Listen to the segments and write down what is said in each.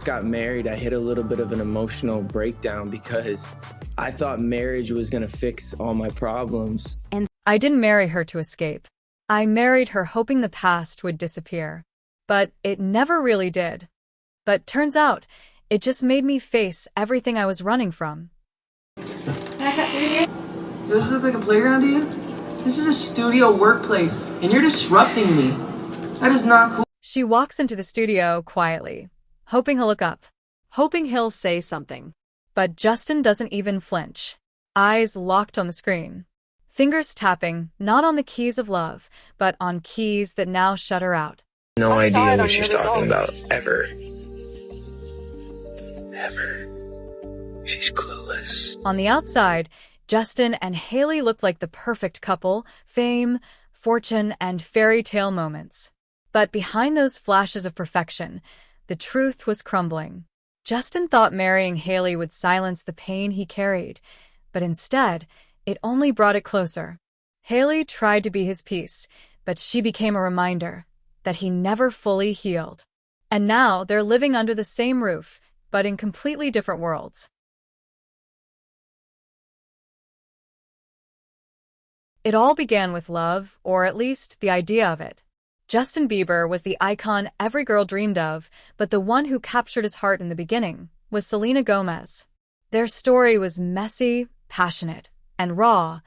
Got married, I hit a little bit of an emotional breakdown because I thought marriage was going to fix all my problems. And I didn't marry her to escape. I married her hoping the past would disappear. But it never really did. But turns out, it just made me face everything I was running from. Does this look like a playground to you? This is a studio workplace, and you're disrupting me. That is not cool. She walks into the studio quietly, hoping he'll look up, hoping he'll say something. But Justin doesn't even flinch. Eyes locked on the screen. Fingers tapping, not on the keys of love, but on keys that now shut her out. No idea what she's talking about, ever. Ever. She's clueless. On the outside, Justin and Hailey looked like the perfect couple, fame, fortune, and fairy tale moments. But behind those flashes of perfection, the truth was crumbling. Justin thought marrying Hailey would silence the pain he carried, but instead, it only brought it closer. Hailey tried to be his peace, but she became a reminder that he never fully healed. And now they're living under the same roof, but in completely different worlds. It all began with love, or at least the idea of it. Justin Bieber was the icon every girl dreamed of, but the one who captured his heart in the beginning was Selena Gomez. Their story was messy, passionate, and raw,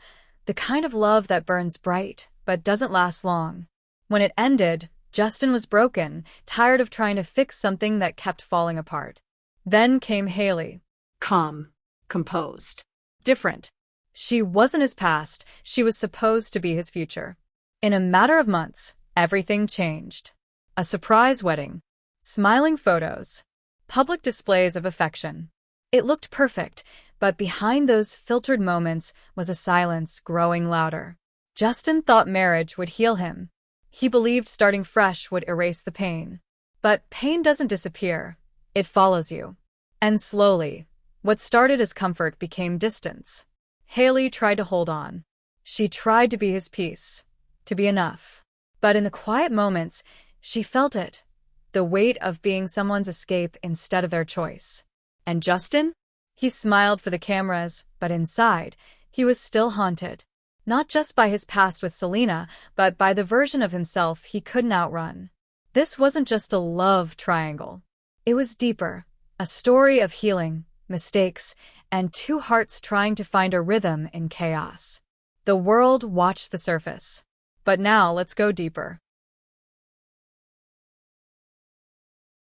the kind of love that burns bright but doesn't last long. When it ended, Justin was broken, tired of trying to fix something that kept falling apart. Then came Hailey. Calm, composed, Different. She wasn't his past, she was supposed to be his future. In a matter of months, everything changed. A surprise wedding, smiling photos, public displays of affection. It looked perfect, but behind those filtered moments was a silence growing louder. Justin thought marriage would heal him. He believed starting fresh would erase the pain. But pain doesn't disappear. It follows you. And slowly, what started as comfort became distance. Hailey tried to hold on. She tried to be his peace, to be enough. But in the quiet moments, she felt it, the weight of being someone's escape instead of their choice. And Justin? He smiled for the cameras, but inside, he was still haunted. Not just by his past with Selena, but by the version of himself he couldn't outrun. This wasn't just a love triangle. It was deeper, a story of healing, mistakes, and two hearts trying to find a rhythm in chaos. The world watched the surface. But now let's go deeper.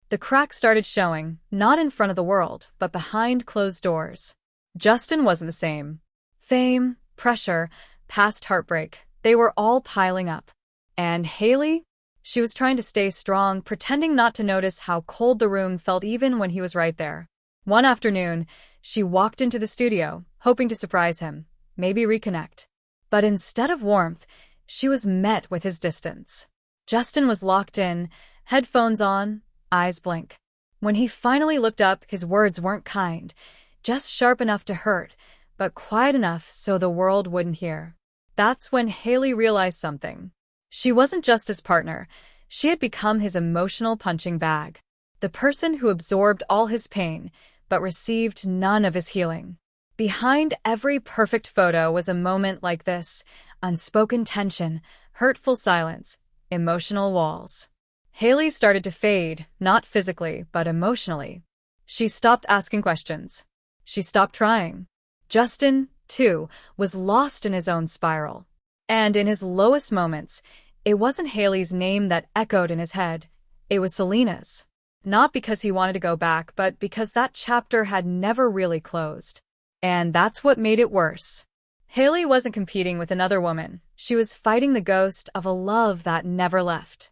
The cracks started showing, not in front of the world, but behind closed doors. Justin wasn't the same. Fame, pressure, past heartbreak, they were all piling up. And Hailey? She was trying to stay strong, pretending not to notice how cold the room felt even when he was right there. One afternoon, she walked into the studio, hoping to surprise him, maybe reconnect. But instead of warmth, she was met with his distance. Justin was locked in, headphones on, eyes blank. When he finally looked up, his words weren't kind, just sharp enough to hurt, but quiet enough so the world wouldn't hear. That's when Hailey realized something. She wasn't just his partner, she had become his emotional punching bag. The person who absorbed all his pain, but received none of his healing. Behind every perfect photo was a moment like this, unspoken tension, hurtful silence, emotional walls. Hailey started to fade, not physically, but emotionally. She stopped asking questions. She stopped trying. Justin, too, was lost in his own spiral. And in his lowest moments, it wasn't Hailey's name that echoed in his head. It was Selena's. Not because he wanted to go back, but because that chapter had never really closed. And that's what made it worse. Hailey wasn't competing with another woman. She was fighting the ghost of a love that never left.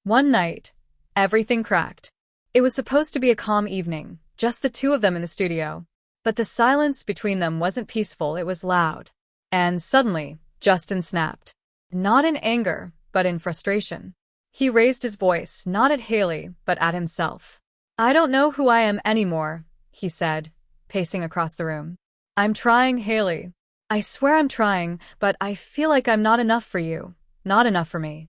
One night, everything cracked. It was supposed to be a calm evening, just the two of them in the studio. But the silence between them wasn't peaceful, it was loud. And suddenly, Justin snapped. Not in anger, but in frustration. He raised his voice, not at Hailey, but at himself. "I don't know who I am anymore," he said, pacing across the room. "I'm trying, Hailey. I swear I'm trying, but I feel like I'm not enough for you, not enough for me."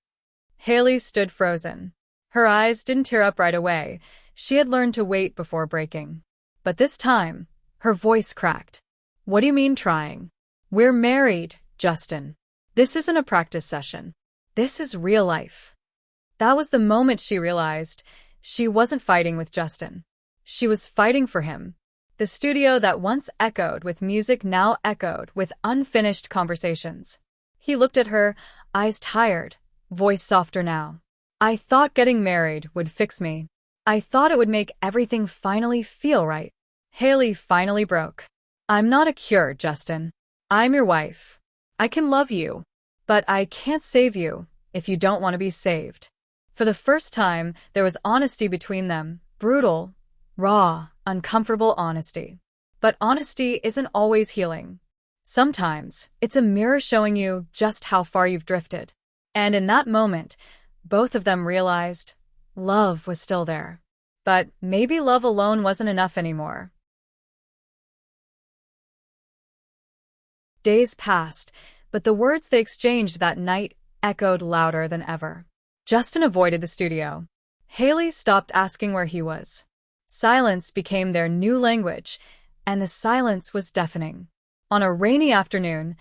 Hailey stood frozen. Her eyes didn't tear up right away. She had learned to wait before breaking. But this time, her voice cracked. What do you mean trying? We're married, Justin. This isn't a practice session. This is real life. That was the moment she realized she wasn't fighting with Justin. She was fighting for him. The studio that once echoed with music now echoed with unfinished conversations. He looked at her, eyes tired, voice softer now. I thought getting married would fix me. I thought it would make everything finally feel right. Hailey finally broke. I'm not a cure, Justin. I'm your wife. I can love you, but I can't save you if you don't want to be saved. For the first time, there was honesty between them, brutal, raw, uncomfortable honesty. But honesty isn't always healing. Sometimes, it's a mirror showing you just how far you've drifted. And in that moment, both of them realized love was still there. But maybe love alone wasn't enough anymore. Days passed, but the words they exchanged that night echoed louder than ever. Justin avoided the studio. Hailey stopped asking where he was. Silence became their new language, and the silence was deafening. On a rainy afternoon,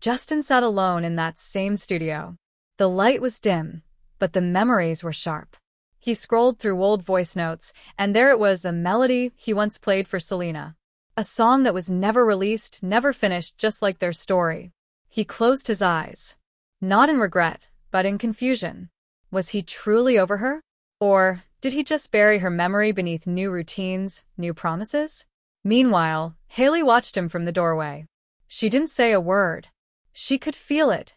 Justin sat alone in that same studio. The light was dim, but the memories were sharp. He scrolled through old voice notes, and there it was, a melody he once played for Selena. A song that was never released, never finished, just like their story. He closed his eyes. Not in regret, but in confusion. Was he truly over her? Or did he just bury her memory beneath new routines, new promises? Meanwhile, Hailey watched him from the doorway. She didn't say a word. She could feel it.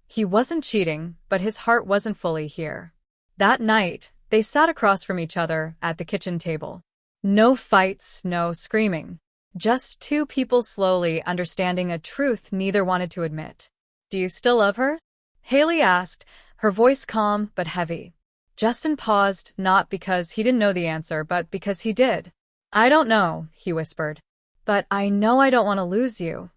He wasn't cheating, but his heart wasn't fully here. That night, they sat across from each other at the kitchen table. No fights, no screaming. Just two people slowly understanding a truth neither wanted to admit. Do you still love her? Hailey asked, her voice calm but heavy. Justin paused, not because he didn't know the answer, but because he did. I don't know, he whispered. But I know I don't want to lose you.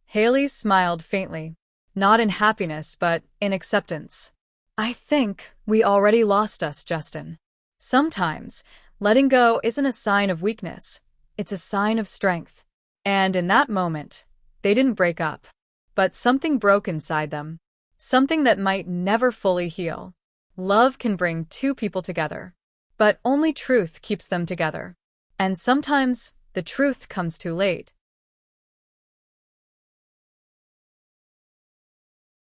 Hailey smiled faintly, not in happiness, but in acceptance. I think we already lost us, Justin. Sometimes, letting go isn't a sign of weakness. It's a sign of strength. And in that moment, they didn't break up. But something broke inside them. Something that might never fully heal. Love can bring two people together. But only truth keeps them together. And sometimes, the truth comes too late.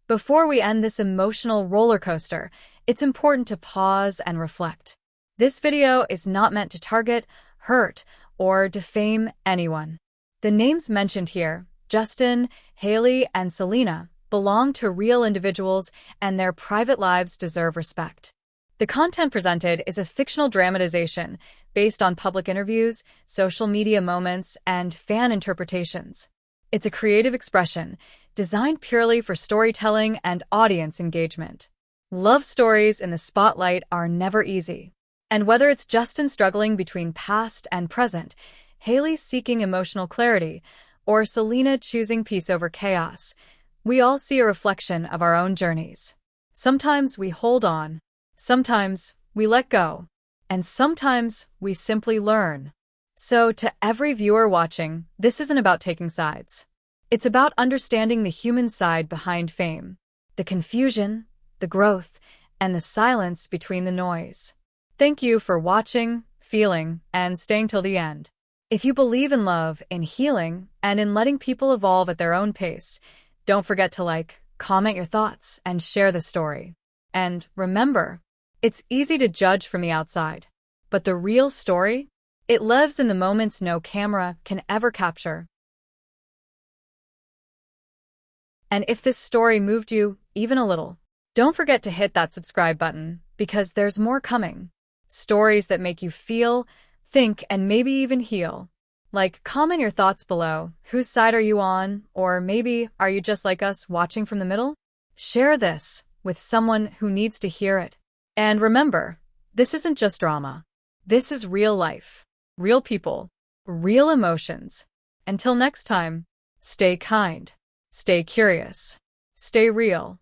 Before we end this emotional roller coaster, it's important to pause and reflect. This video is not meant to target, hurt, or defame anyone. The names mentioned here, Justin, Hailey, and Selena, belong to real individuals, and their private lives deserve respect. The content presented is a fictional dramatization based on public interviews, social media moments, and fan interpretations. It's a creative expression designed purely for storytelling and audience engagement. Love stories in the spotlight are never easy. And whether it's Justin struggling between past and present, Hailey seeking emotional clarity, or Selena choosing peace over chaos, we all see a reflection of our own journeys. Sometimes we hold on, sometimes we let go, and sometimes we simply learn. So to every viewer watching, this isn't about taking sides. It's about understanding the human side behind fame, the confusion, the growth, and the silence between the noise. Thank you for watching, feeling, and staying till the end. If you believe in love, in healing, and in letting people evolve at their own pace, don't forget to like, comment your thoughts, and share the story. And remember, it's easy to judge from the outside, but the real story, it lives in the moments no camera can ever capture. And if this story moved you even a little, don't forget to hit that subscribe button, because there's more coming. Stories that make you feel, think, and maybe even heal. Like, comment your thoughts below. Whose side are you on? Or maybe, are you just like us, watching from the middle? Share this with someone who needs to hear it. And remember, this isn't just drama. This is real life, real people, real emotions. Until next time, stay kind, stay curious, stay real.